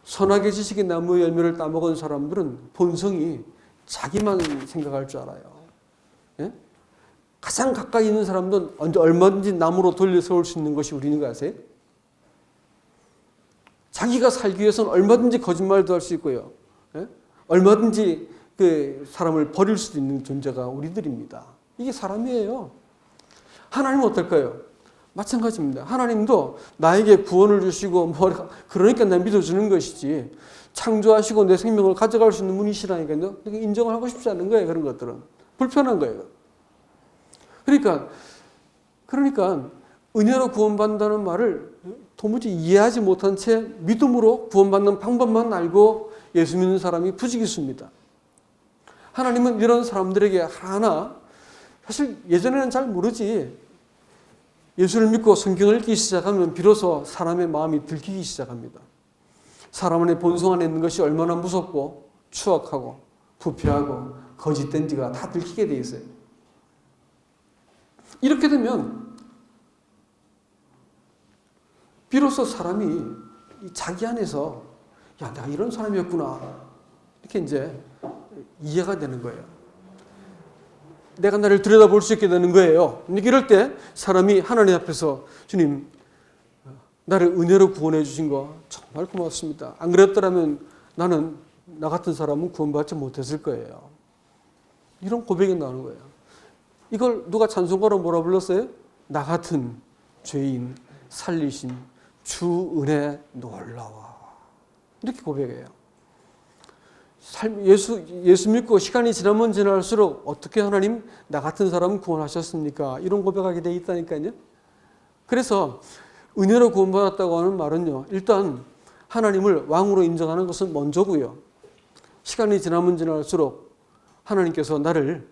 선악의 지식의 나무 열매를 따먹은 사람들은 본성이 자기만 생각할 줄 알아요. 예? 가장 가까이 있는 사람들은 언제 얼마든지 남으로 돌려 세울 수 있는 것이 우리인 거 아세요? 자기가 살기 위해서는 얼마든지 거짓말도 할 수 있고요. 예? 얼마든지 그 사람을 버릴 수도 있는 존재가 우리들입니다. 이게 사람이에요. 하나님은 어떨까요? 마찬가지입니다. 하나님도 나에게 구원을 주시고 그러니까 난 믿어주는 것이지 창조하시고 내 생명을 가져갈 수 있는 분이시라니까요. 인정을 하고 싶지 않은 거예요. 그런 것들은. 불편한 거예요. 그러니까 은혜로 구원받는다는 말을 도무지 이해하지 못한 채 믿음으로 구원받는 방법만 알고 예수 믿는 사람이 부지기수입니다. 하나님은 이런 사람들에게 하나 사실 예전에는 잘 모르지 예수를 믿고 성경을 읽기 시작하면 비로소 사람의 마음이 들키기 시작합니다. 사람 안에 본성 안에 있는 것이 얼마나 무섭고 추악하고 부패하고 거짓된지가 다 들키게 돼 있어요. 이렇게 되면 비로소 사람이 자기 안에서 야, 내가 이런 사람이었구나 이렇게 이제 이해가 되는 거예요. 내가 나를 들여다볼 수 있게 되는 거예요. 이럴 때 사람이 하나님 앞에서 주님 나를 은혜로 구원해 주신 거 정말 고맙습니다. 안 그랬더라면 나는 나 같은 사람은 구원받지 못했을 거예요. 이런 고백이 나오는 거예요. 이걸 누가 찬송가로 뭐라 불렀어요? 나 같은 죄인 살리신 주 은혜 놀라워. 이렇게 고백해요. 예수 믿고 시간이 지나면 지날수록 어떻게 하나님 나 같은 사람 구원하셨습니까? 이런 고백하게 돼 있다니까요. 그래서 은혜로 구원받았다고 하는 말은요. 일단 하나님을 왕으로 인정하는 것은 먼저고요. 시간이 지나면 지날수록 하나님께서 나를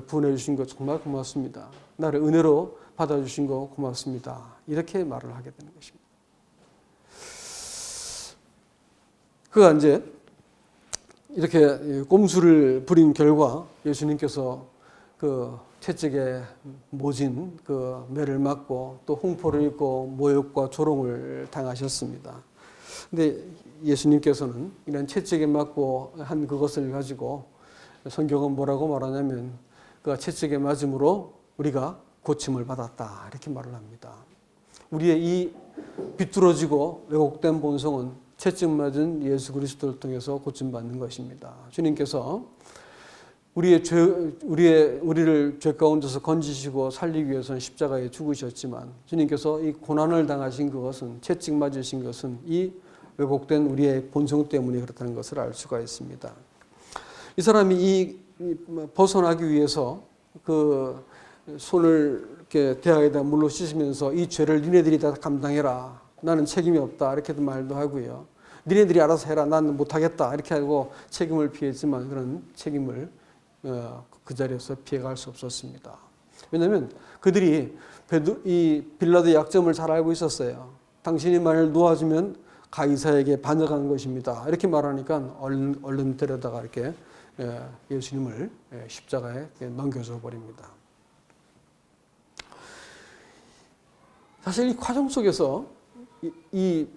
구원해 주신 것 정말 고맙습니다. 나를 은혜로 받아주신 거 고맙습니다. 이렇게 말을 하게 되는 것입니다. 그가 이제 이렇게 꼼수를 부린 결과 예수님께서 그 채찍에 모진 그 매를 맞고 또 홍포를 입고 모욕과 조롱을 당하셨습니다. 근데 예수님께서는 이런 채찍에 맞고 한 그것을 가지고 성경은 뭐라고 말하냐면 그 채찍에 맞음으로 우리가 고침을 받았다 이렇게 말을 합니다. 우리의 이 비뚤어지고 왜곡된 본성은 채찍 맞은 예수 그리스도를 통해서 고침받는 것입니다. 주님께서 우리를 죄 가운데서 건지시고 살리기 위해서는 십자가에 죽으셨지만 주님께서 이 고난을 당하신 그것은 채찍 맞으신 것은 이 왜곡된 우리의 본성 때문에 그렇다는 것을 알 수가 있습니다. 이 사람이 벗어나기 위해서 그 손을 이렇게 대야에다 물로 씻으면서 이 죄를 니네들이 다 감당해라. 나는 책임이 없다. 이렇게도 말도 하고요. 니네들이 알아서 해라. 나는 못하겠다. 이렇게 하고 책임을 피했지만 그런 책임을 그 자리에서 피해갈 수 없었습니다. 왜냐하면 그들이 이 빌라도의 약점을 잘 알고 있었어요. 당신이 만일 놓아주면 가이사에게 반역하는 것입니다. 이렇게 말하니까 얼른 데려다가 이렇게 예수님을 십자가에 넘겨줘 버립니다. 사실 이 과정 속에서 이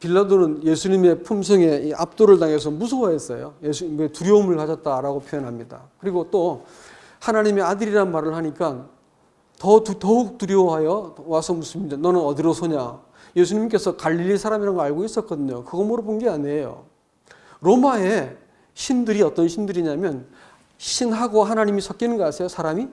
빌라도는 예수님의 품성에 압도를 당해서 무서워했어요. 예수님의 두려움을 가졌다라고 표현합니다. 그리고 또 하나님의 아들이란 말을 하니까 더욱 두려워하여 와서 묻습니다. 너는 어디로 소냐? 예수님께서 갈릴리 사람이라는 걸 알고 있었거든요. 그거 물어본 게 아니에요. 로마의 신들이 어떤 신들이냐면 신하고 하나님이 섞이는 거 아세요? 사람이?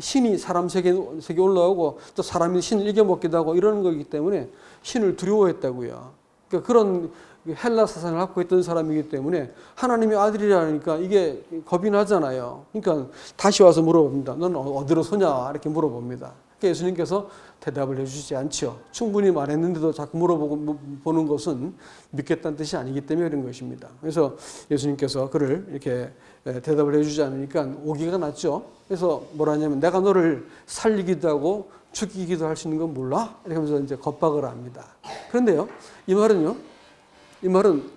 신이 사람 세계에 올라오고 또 사람이 신을 이겨먹기도 하고 이러는 거기 때문에 신을 두려워했다고요. 그러니까 그런 헬라 사상을 갖고 있던 사람이기 때문에 하나님의 아들이라니까 이게 겁이 나잖아요. 그러니까 다시 와서 물어봅니다. 너는 어디로 소냐? 이렇게 물어봅니다. 그러니까 예수님께서 대답을 해주지 않죠. 충분히 말했는데도 자꾸 물어보는 것은 믿겠다는 뜻이 아니기 때문에 그런 것입니다. 그래서 예수님께서 그를 이렇게 대답을 해주지 않으니까 오기가 났죠. 그래서 뭐라 하냐면 내가 너를 살리기도 하고 죽이기도 할 수 있는 건 몰라? 이렇게 하면서 이제 겁박을 합니다. 그런데요, 이 말은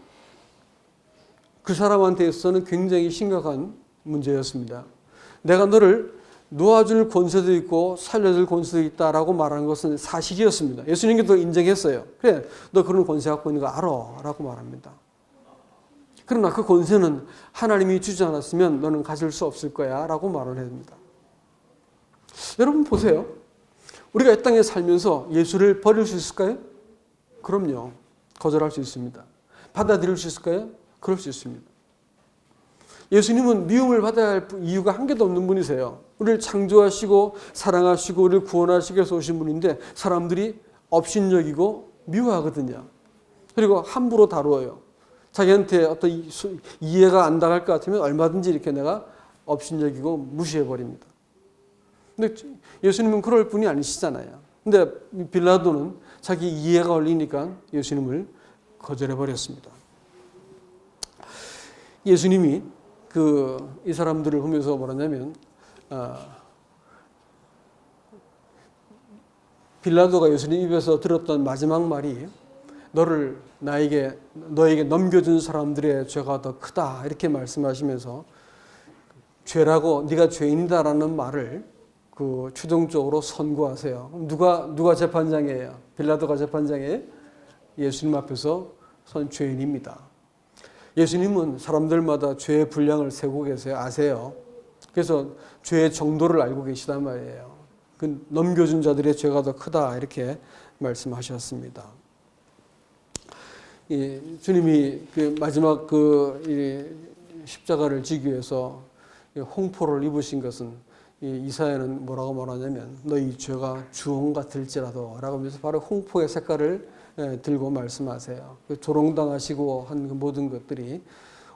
그 사람한테 있어서는 굉장히 심각한 문제였습니다. 내가 너를 놓아줄 권세도 있고 살려줄 권세도 있다라고 말하는 것은 사실이었습니다. 예수님께도 인정했어요. 그래, 너 그런 권세 갖고 있는 거 알아 라고 말합니다. 그러나 그 권세는 하나님이 주지 않았으면 너는 가질 수 없을 거야 라고 말을 합니다. 여러분 보세요. 우리가 이 땅에 살면서 예수를 버릴 수 있을까요? 그럼요. 거절할 수 있습니다. 받아들일 수 있을까요? 그럴 수 있습니다. 예수님은 미움을 받아야 할 이유가 한 개도 없는 분이세요. 우리를 창조하시고 사랑하시고 우리를 구원하시기 위해서 오신 분인데 사람들이 업신여기고 미워하거든요. 그리고 함부로 다루어요. 자기한테 어떤 이해가 안 당할 것 같으면 얼마든지 이렇게 내가 업신여기고 무시해버립니다. 근데 예수님은 그럴 분이 아니시잖아요. 근데 빌라도는 자기 이해가 걸리니까 예수님을 거절해버렸습니다. 예수님이 이 사람들을 보면서 뭐라냐면 빌라도가 예수님 입에서 들었던 마지막 말이 너에게 넘겨준 사람들의 죄가 더 크다 이렇게 말씀하시면서 죄라고 네가 죄인이다라는 말을 최종적으로 선고하세요. 누가 재판장이에요? 빌라도가 재판장이에요? 예수님 앞에서 선 죄인입니다. 예수님은 사람들마다 죄의 분량을 세고 계세요. 아세요? 그래서 죄의 정도를 알고 계시단 말이에요. 그 넘겨준 자들의 죄가 더 크다 이렇게 말씀하셨습니다. 주님이 마지막 십자가를 지기 위해서 홍포를 입으신 것은 이사야는 뭐라고 말하냐면 너희 죄가 주홍 같을지라도 라고 하면서 바로 홍포의 색깔을 들고 말씀하세요. 조롱당하시고 한 모든 것들이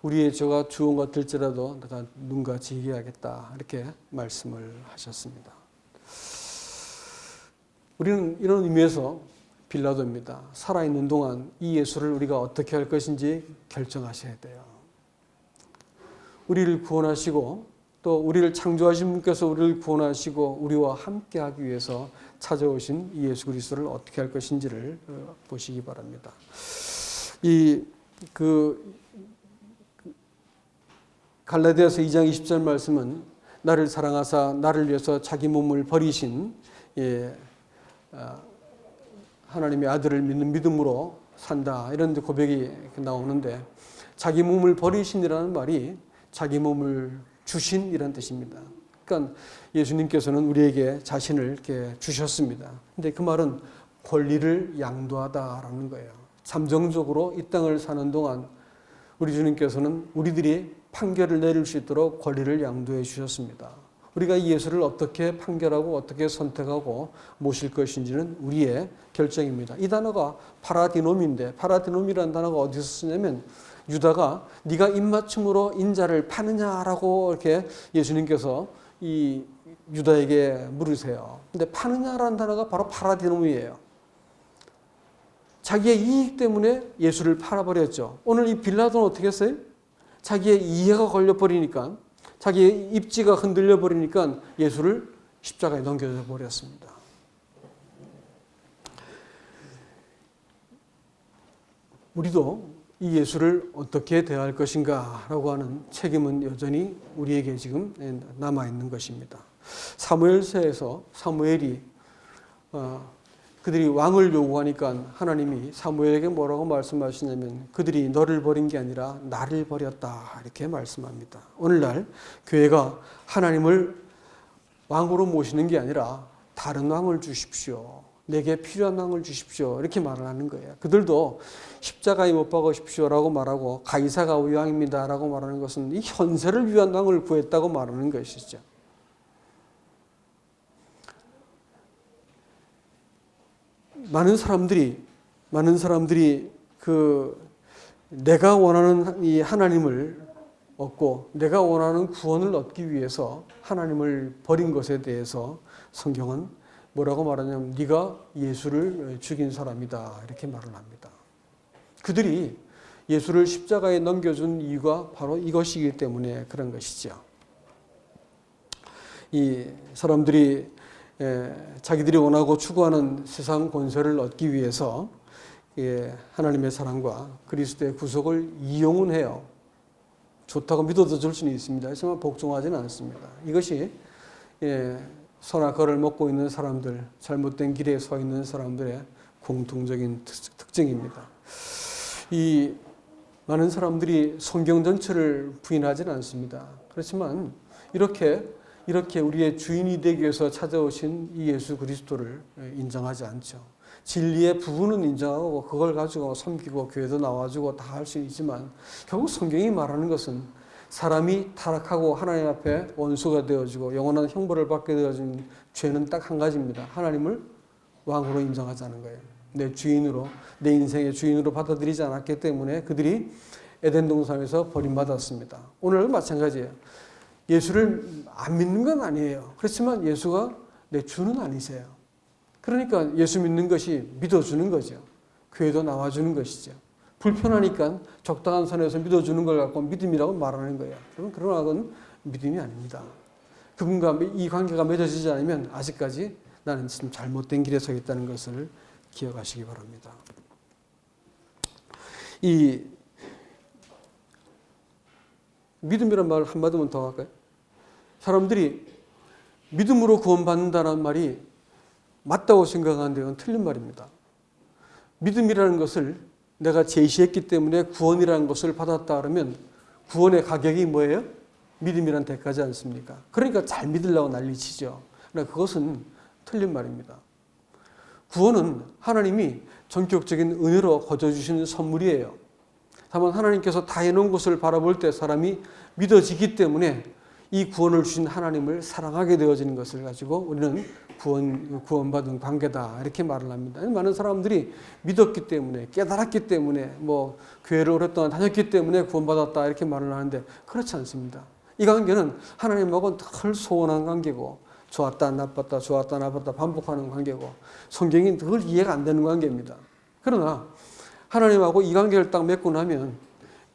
우리의 죄가 주홍 같을지라도 내가 눈같이 얘기하겠다 이렇게 말씀을 하셨습니다. 우리는 이런 의미에서 빌라도입니다. 살아있는 동안 이 예수를 우리가 어떻게 할 것인지 결정하셔야 돼요. 우리를 구원하시고 또 우리를 창조하신 분께서 우리를 구원하시고 우리와 함께하기 위해서 찾아오신 이 예수 그리스도를 어떻게 할 것인지를 보시기 바랍니다. 갈라디아서 2장 20절 말씀은 나를 사랑하사 나를 위해서 자기 몸을 버리신 하나님의 아들을 믿는 믿음으로 산다 이런 고백이 나오는데 자기 몸을 버리신이라는 말이 자기 몸을 주신 이란 뜻입니다. 그러니까 예수님께서는 우리에게 자신을 이렇게 주셨습니다. 근데 그 말은 권리를 양도하다라는 거예요. 잠정적으로 이 땅을 사는 동안 우리 주님께서는 우리들이 판결을 내릴 수 있도록 권리를 양도해 주셨습니다. 우리가 이 예수를 어떻게 판결하고 어떻게 선택하고 모실 것인지는 우리의 결정입니다. 이 단어가 파라디놈인데, 파라디놈이라는 단어가 어디서 쓰냐면 유다가 네가 입맞춤으로 인자를 파느냐라고 이렇게 예수님께서 이 유다에게 물으세요. 근데 파느냐라는 단어가 바로 파라디놈이에요. 자기의 이익 때문에 예수를 팔아버렸죠. 오늘 이 빌라도는 어떻게 했어요? 자기의 이해가 걸려버리니까, 자기의 입지가 흔들려 버리니까 예수를 십자가에 넘겨져 버렸습니다. 우리도 이 예수를 어떻게 대할 것인가라고 하는 책임은 여전히 우리에게 지금 남아있는 것입니다. 사무엘서에서 사무엘이 그들이 왕을 요구하니까 하나님이 사무엘에게 뭐라고 말씀하시냐면 그들이 너를 버린 게 아니라 나를 버렸다 이렇게 말씀합니다. 오늘날 교회가 하나님을 왕으로 모시는 게 아니라 다른 왕을 주십시오. 내게 필요한 왕을 주십시오. 이렇게 말을 하는 거예요. 그들도 십자가에 못 박으십시오라고 말하고 가이사가 우리 왕입니다라고 말하는 것은 이 현세를 위한 왕을 구했다고 말하는 것이죠. 많은 사람들이 내가 원하는 이 하나님을 얻고 내가 원하는 구원을 얻기 위해서 하나님을 버린 것에 대해서 성경은 뭐라고 말하냐면 네가 예수를 죽인 사람이다 이렇게 말을 합니다. 그들이 예수를 십자가에 넘겨준 이유가 바로 이것이기 때문에 그런 것이죠. 이 사람들이 자기들이 원하고 추구하는 세상 권세를 얻기 위해서 하나님의 사랑과 그리스도의 구속을 이용은 해요. 좋다고 믿어도 줄 수는 있습니다. 하지만 복종하지는 않습니다. 이것이 선악과를 먹고 있는 사람들, 잘못된 길에 서 있는 사람들의 공통적인 특징입니다. 이 많은 사람들이 성경 전체를 부인하지는 않습니다. 그렇지만 이렇게 우리의 주인이 되기 위해서 찾아오신 이 예수 그리스도를 인정하지 않죠. 진리의 부분은 인정하고 그걸 가지고 섬기고 교회도 나와주고 다 할 수 있지만 결국 성경이 말하는 것은 사람이 타락하고 하나님 앞에 원수가 되어지고 영원한 형벌을 받게 되어진 죄는 딱 한 가지입니다. 하나님을 왕으로 인정하지 않은 거예요. 내 주인으로, 내 인생의 주인으로 받아들이지 않았기 때문에 그들이 에덴 동산에서 버림받았습니다. 오늘도 마찬가지예요. 예수를 안 믿는 건 아니에요. 그렇지만 예수가 내 주는 아니세요. 그러니까 예수 믿는 것이 믿어주는 거죠. 교회도 나와주는 것이죠. 불편하니까 적당한 선에서 믿어주는 걸 갖고 믿음이라고 말하는 거예요. 그러나 그건 믿음이 아닙니다. 그분과 이 관계가 맺어지지 않으면 아직까지 나는 지금 잘못된 길에 서 있다는 것을 기억하시기 바랍니다. 이 믿음이란 말을 한마디만 더 할까요? 사람들이 믿음으로 구원받는다는 말이 맞다고 생각하는데 그건 틀린 말입니다. 믿음이라는 것을 내가 제시했기 때문에 구원이라는 것을 받았다 그러면 구원의 가격이 뭐예요? 믿음이란 대가지 않습니까? 그러니까 잘 믿으려고 난리치죠. 그러나 그것은 틀린 말입니다. 구원은 하나님이 전격적인 은혜로 거저주시는 선물이에요. 다만 하나님께서 다 해놓은 것을 바라볼 때 사람이 믿어지기 때문에 이 구원을 주신 하나님을 사랑하게 되어지는 것을 가지고 우리는 구원받은 관계다 이렇게 말을 합니다. 많은 사람들이 믿었기 때문에 깨달았기 때문에 교회를 오랫동안 다녔기 때문에 구원받았다 이렇게 말을 하는데 그렇지 않습니다. 이 관계는 하나님하고는 늘 소원한 관계고 좋았다 나빴다 좋았다 나빴다 반복하는 관계고 성경이 늘 이해가 안 되는 관계입니다. 그러나 하나님하고 이 관계를 딱 맺고 나면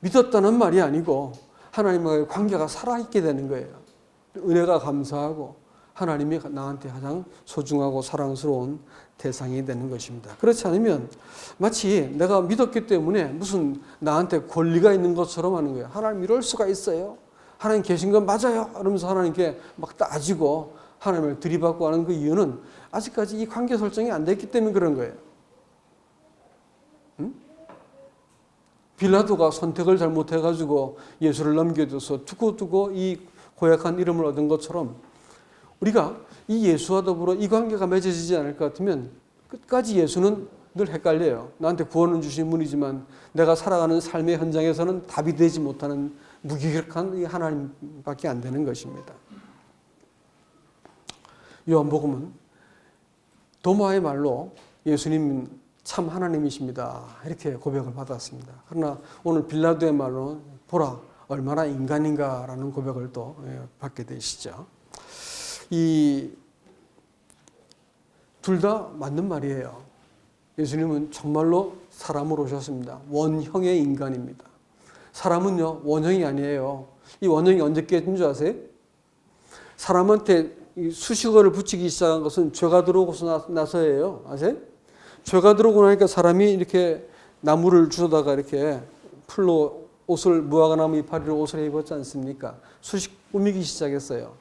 믿었다는 말이 아니고 하나님과의 관계가 살아있게 되는 거예요. 은혜가 감사하고 하나님이 나한테 가장 소중하고 사랑스러운 대상이 되는 것입니다. 그렇지 않으면 마치 내가 믿었기 때문에 무슨 나한테 권리가 있는 것처럼 하는 거예요. 하나님 이럴 수가 있어요? 하나님 계신 건 맞아요? 이러면서 하나님께 막 따지고 하나님을 들이받고 하는 그 이유는 아직까지 이 관계 설정이 안 됐기 때문에 그런 거예요. 빌라도가 선택을 잘못해가지고 예수를 넘겨줘서 두고두고 이 고약한 이름을 얻은 것처럼 우리가 이 예수와 더불어 이 관계가 맺어지지 않을 것 같으면 끝까지 예수는 늘 헷갈려요. 나한테 구원을 주신 분이지만 내가 살아가는 삶의 현장에서는 답이 되지 못하는 무기력한 하나님밖에 안 되는 것입니다. 요한복음은 도마의 말로 예수님 참 하나님이십니다, 이렇게 고백을 받았습니다. 그러나 오늘 빌라도의 말로 보라 얼마나 인간인가라는 고백을 또 받게 되시죠. 이 둘 다 맞는 말이에요. 예수님은 정말로 사람으로 오셨습니다. 원형의 인간입니다. 사람은요, 원형이 아니에요. 이 원형이 언제 깨진 줄 아세요? 사람한테 이 수식어를 붙이기 시작한 것은 죄가 들어오고서 나서예요. 아세요? 죄가 들어오고 나니까 사람이 이렇게 나무를 주워다가 이렇게 풀로 옷을, 무화과나무 이파리로 옷을 입었지 않습니까? 수식 꾸미기 시작했어요.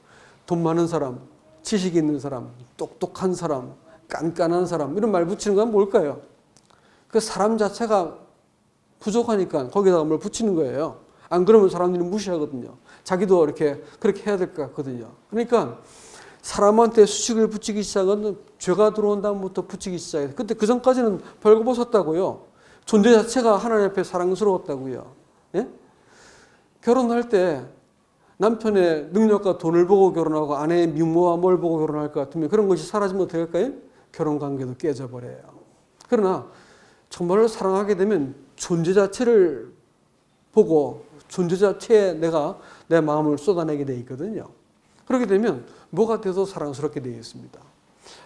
돈 많은 사람, 지식 있는 사람, 똑똑한 사람, 깐깐한 사람, 이런 말 붙이는 건 뭘까요? 그 사람 자체가 부족하니까 거기다가 뭘 붙이는 거예요. 안 그러면 사람들이 무시하거든요. 자기도 이렇게 그렇게 해야 될 것 같거든요. 그러니까 사람한테 수식을 붙이기 시작은 죄가 들어온 다음부터 붙이기 시작해요. 근데 그 전까지는 벌거벗었다고요. 존재 자체가 하나님 앞에 사랑스러웠다고요. 예? 결혼할 때 남편의 능력과 돈을 보고 결혼하고 아내의 미모와 뭘 보고 결혼할 것 같으면 그런 것이 사라지면 어떻게 할까요? 결혼관계도 깨져버려요. 그러나 정말로 사랑하게 되면 존재 자체를 보고 존재 자체에 내가 내 마음을 쏟아내게 돼 있거든요. 그렇게 되면 뭐가 돼도 사랑스럽게 되어 있습니다.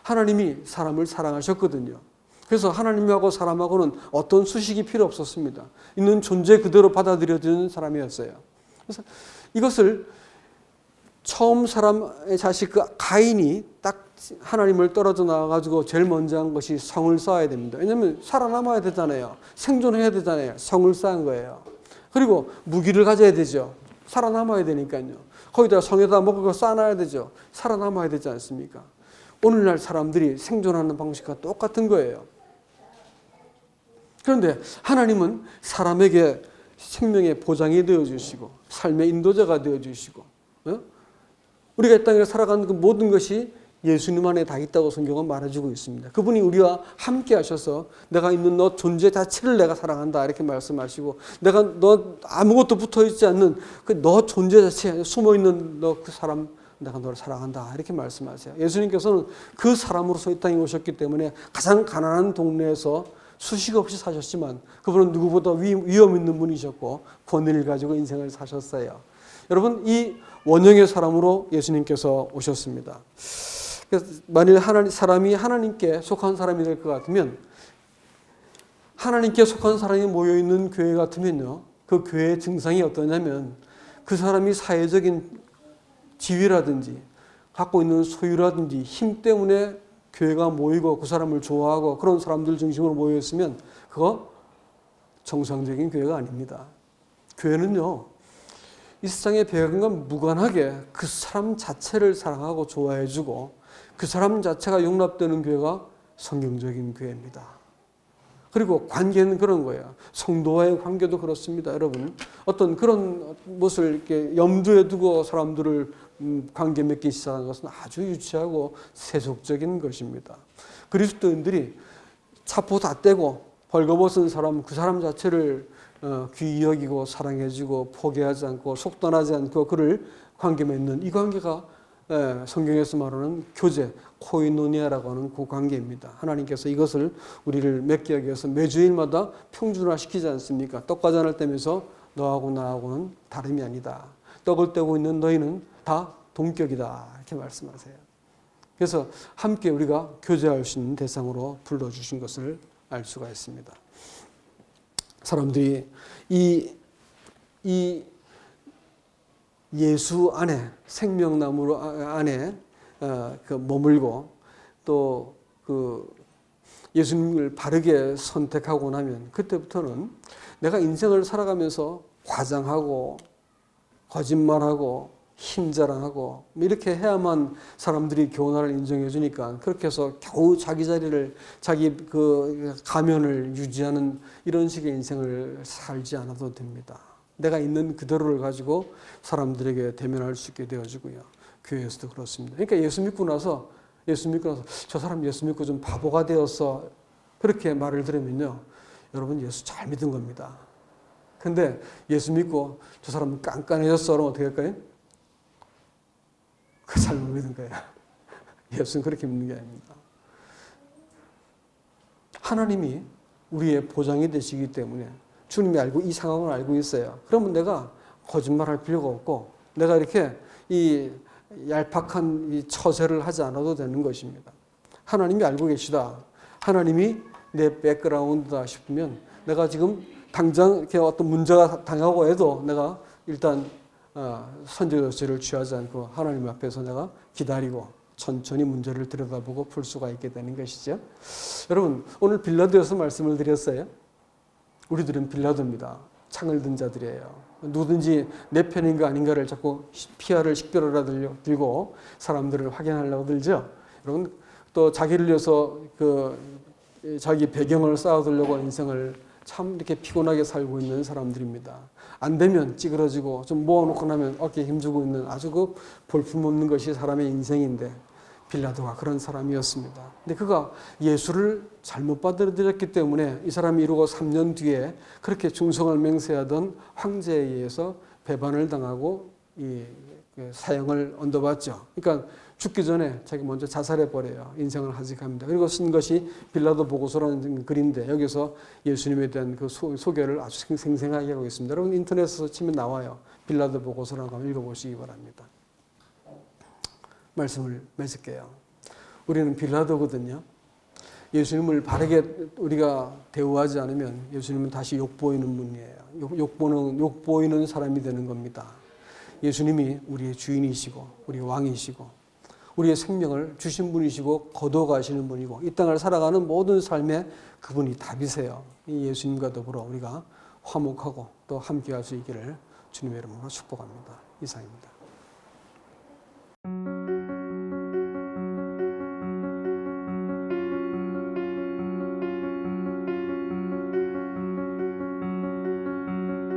하나님이 사람을 사랑하셨거든요. 그래서 하나님하고 사람하고는 어떤 수식이 필요 없었습니다. 있는 존재 그대로 받아들여지는 사람이었어요. 그래서 이것을 처음 사람의 자식 그 가인이 딱 하나님을 떨어져 나와가지고 제일 먼저 한 것이 성을 쌓아야 됩니다. 왜냐하면 살아남아야 되잖아요. 생존해야 되잖아요. 성을 쌓은 거예요. 그리고 무기를 가져야 되죠. 살아남아야 되니까요. 거기다 성에다 먹을 거 쌓아놔야 되죠. 살아남아야 되지 않습니까? 오늘날 사람들이 생존하는 방식과 똑같은 거예요. 그런데 하나님은 사람에게 생명의 보장이 되어주시고 삶의 인도자가 되어주시고 우리가 이 땅에 살아가는 그 모든 것이 예수님 안에 다 있다고 성경은 말해주고 있습니다. 그분이 우리와 함께 하셔서 내가 있는 너 존재 자체를 내가 사랑한다 이렇게 말씀하시고 내가 너 아무것도 붙어있지 않는 그 너 존재 자체에 숨어있는 너 그 사람 내가 너를 사랑한다 이렇게 말씀하세요. 예수님께서는 그 사람으로서 이 땅에 오셨기 때문에 가장 가난한 동네에서 수식 없이 사셨지만 그분은 누구보다 위험 있는 분이셨고 권위를 가지고 인생을 사셨어요. 여러분 이 원형의 사람으로 예수님께서 오셨습니다. 그래서 만일 사람이 하나님께 속한 사람이 될 것 같으면 하나님께 속한 사람이 모여있는 교회 같으면요. 그 교회의 증상이 어떠냐면 그 사람이 사회적인 지위라든지 갖고 있는 소유라든지 힘 때문에 교회가 모이고 그 사람을 좋아하고 그런 사람들 중심으로 모여있으면 그거 정상적인 교회가 아닙니다. 교회는요. 이 세상의 배경과 무관하게 그 사람 자체를 사랑하고 좋아해주고 그 사람 자체가 용납되는 교회가 성경적인 교회입니다. 그리고 관계는 그런 거예요. 성도와의 관계도 그렇습니다. 여러분 어떤 그런 것을 이렇게 염두에 두고 사람들을 관계 맺기 시작하는 것은 아주 유치하고 세속적인 것입니다. 그리스도인들이 차포 다 떼고 벌거벗은 사람 그 사람 자체를 귀히 여기고 사랑해주고 포기하지 않고 속단하지 않고 그를 관계 맺는 이 관계가 성경에서 말하는 교제, 코이노니아라고 하는 그 관계입니다. 하나님께서 이것을 우리를 맺게 하기 위해서 매주일마다 평준화시키지 않습니까? 떡과잔을 떼면서 너하고 나하고는 다름이 아니다. 떡을 떼고 있는 너희는 다 동격이다. 이렇게 말씀하세요. 그래서 함께 우리가 교제할 수 있는 대상으로 불러주신 것을 알 수가 있습니다. 사람들이 이 예수 안에 생명나무 안에 머물고 또 그 예수님을 바르게 선택하고 나면 그때부터는 내가 인생을 살아가면서 과장하고 거짓말하고 힘자랑하고 이렇게 해야만 사람들이 교훈을 인정해 주니까 그렇게 해서 겨우 자기 자리를 자기 그 가면을 유지하는 이런 식의 인생을 살지 않아도 됩니다. 내가 있는 그대로를 가지고 사람들에게 대면할 수 있게 되어지고요. 교회에서도 그렇습니다. 그러니까 예수 믿고 나서 저 사람 예수 믿고 좀 바보가 되었어 그렇게 말을 들으면요, 여러분 예수 잘 믿은 겁니다. 근데 예수 믿고 저 사람은 깐깐해졌어. 그러면 어떻게 할까요? 그 잘못 믿은 거예요. 예수는 그렇게 믿는 게 아닙니다. 하나님이 우리의 보장이 되시기 때문에 주님이 알고 이 상황을 알고 있어요. 그러면 내가 거짓말할 필요가 없고 내가 이렇게 이 얄팍한 이 처세를 하지 않아도 되는 것입니다. 하나님이 알고 계시다. 하나님이 내 백그라운드다 싶으면 내가 지금 당장 이렇게 어떤 문제가 당하고 해도 내가 일단 선제조치를 취하지 않고 하나님 앞에서 내가 기다리고 천천히 문제를 들여다보고 풀 수가 있게 되는 것이죠. 여러분, 오늘 빌라도에서 말씀을 드렸어요. 우리들은 빌라도입니다. 창을 든 자들이에요. 누구든지 내 편인가 아닌가를 자꾸 피아를 식별하라 들고 사람들을 확인하려고 들죠. 여러분, 또 자기를 위해서 자기 배경을 쌓아두려고 인생을 참 이렇게 피곤하게 살고 있는 사람들입니다. 안 되면 찌그러지고 좀 모아놓고 나면 어깨에 힘주고 있는 아주 그 볼품없는 것이 사람의 인생인데 빌라도가 그런 사람이었습니다. 근데 그가 예수를 잘못 받아들였기 때문에 이 사람이 이루고 3년 뒤에 그렇게 충성을 맹세하던 황제에 의해서 배반을 당하고 이 사형을 언도받죠. 그러니까 죽기 전에 자기 먼저 자살해버려요. 인생을 하직합니다. 그리고 쓴 것이 빌라도 보고서라는 글인데 여기서 예수님에 대한 그 소개를 아주 생생하게 하고 있습니다. 여러분 인터넷에서 치면 나와요. 빌라도 보고서라고 한번 읽어보시기 바랍니다. 말씀을 맺을게요. 우리는 빌라도거든요. 예수님을 바르게 우리가 대우하지 않으면 예수님은 다시 욕보이는 분이에요. 욕보이는 사람이 되는 겁니다. 예수님이 우리의 주인이시고 우리의 왕이시고 우리의 생명을 주신 분이시고 거둬가시는 분이고 이 땅을 살아가는 모든 삶에 그분이 답이세요. 이 예수님과 더불어 우리가 화목하고 또 함께할 수 있기를 주님의 이름으로 축복합니다. 이상입니다.